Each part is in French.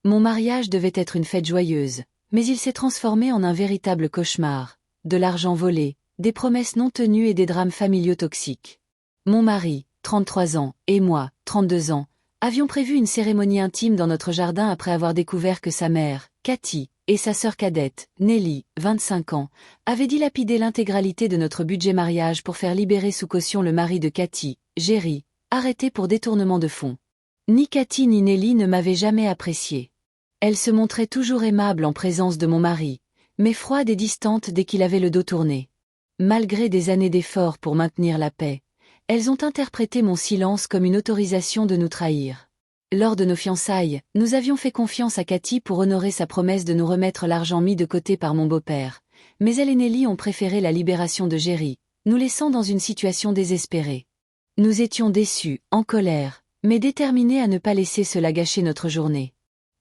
Mon mariage devait être une fête joyeuse, mais il s'est transformé en un véritable cauchemar. De l'argent volé, des promesses non tenues et des drames familiaux toxiques. Mon mari, 33 ans, et moi, 32 ans, avions prévu une cérémonie intime dans notre jardin après avoir découvert que sa mère, Cathy, et sa sœur cadette, Nelly, 25 ans, avaient dilapidé l'intégralité de notre budget mariage pour faire libérer sous caution le mari de Cathy, Jerry, arrêté pour détournement de fonds. Ni Cathy ni Nelly ne m'avaient jamais appréciée. Elle se montrait toujours aimable en présence de mon mari, mais froide et distante dès qu'il avait le dos tourné. Malgré des années d'efforts pour maintenir la paix, elles ont interprété mon silence comme une autorisation de nous trahir. Lors de nos fiançailles, nous avions fait confiance à Cathy pour honorer sa promesse de nous remettre l'argent mis de côté par mon beau-père, mais elle et Nelly ont préféré la libération de Jerry, nous laissant dans une situation désespérée. Nous étions déçus, en colère, mais déterminés à ne pas laisser cela gâcher notre journée.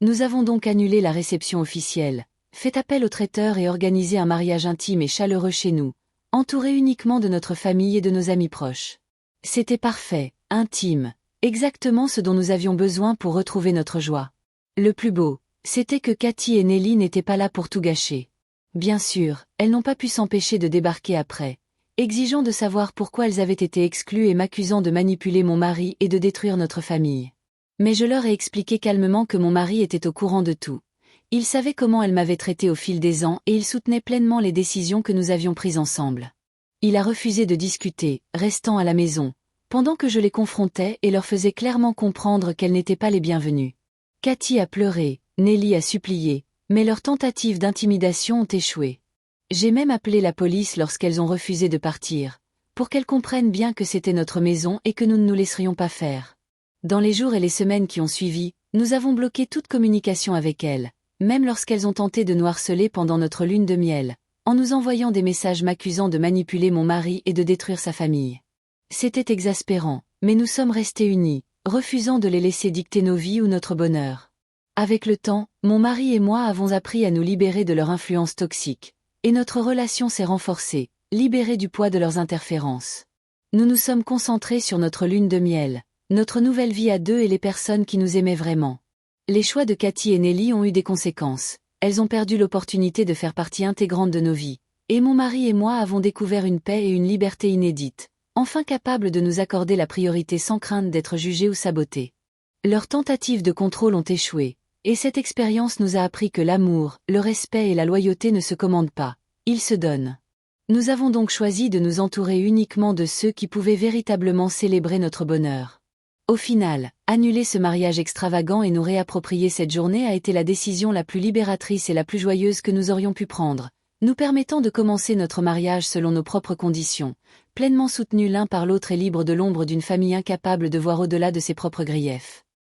Nous avons donc annulé la réception officielle, fait appel au traiteur et organisé un mariage intime et chaleureux chez nous, entouré uniquement de notre famille et de nos amis proches. C'était parfait, intime, exactement ce dont nous avions besoin pour retrouver notre joie. Le plus beau, c'était que Cathy et Nelly n'étaient pas là pour tout gâcher. Bien sûr, elles n'ont pas pu s'empêcher de débarquer après, exigeant de savoir pourquoi elles avaient été exclues et m'accusant de manipuler mon mari et de détruire notre famille. Mais je leur ai expliqué calmement que mon mari était au courant de tout. Il savait comment elle m'avait traité au fil des ans et il soutenait pleinement les décisions que nous avions prises ensemble. Il a refusé de discuter, restant à la maison, pendant que je les confrontais et leur faisais clairement comprendre qu'elles n'étaient pas les bienvenues. Cathy a pleuré, Nelly a supplié, mais leurs tentatives d'intimidation ont échoué. J'ai même appelé la police lorsqu'elles ont refusé de partir, pour qu'elles comprennent bien que c'était notre maison et que nous ne nous laisserions pas faire. Dans les jours et les semaines qui ont suivi, nous avons bloqué toute communication avec elles, même lorsqu'elles ont tenté de nous harceler pendant notre lune de miel, en nous envoyant des messages m'accusant de manipuler mon mari et de détruire sa famille. C'était exaspérant, mais nous sommes restés unis, refusant de les laisser dicter nos vies ou notre bonheur. Avec le temps, mon mari et moi avons appris à nous libérer de leur influence toxique, et notre relation s'est renforcée, libérée du poids de leurs interférences. Nous nous sommes concentrés sur notre lune de miel, notre nouvelle vie à deux et les personnes qui nous aimaient vraiment. Les choix de Cathy et Nelly ont eu des conséquences, elles ont perdu l'opportunité de faire partie intégrante de nos vies, et mon mari et moi avons découvert une paix et une liberté inédites, enfin capables de nous accorder la priorité sans crainte d'être jugés ou sabotés. Leurs tentatives de contrôle ont échoué, et cette expérience nous a appris que l'amour, le respect et la loyauté ne se commandent pas, ils se donnent. Nous avons donc choisi de nous entourer uniquement de ceux qui pouvaient véritablement célébrer notre bonheur. Au final, annuler ce mariage extravagant et nous réapproprier cette journée a été la décision la plus libératrice et la plus joyeuse que nous aurions pu prendre, nous permettant de commencer notre mariage selon nos propres conditions, pleinement soutenus l'un par l'autre et libres de l'ombre d'une famille incapable de voir au-delà de ses propres griefs.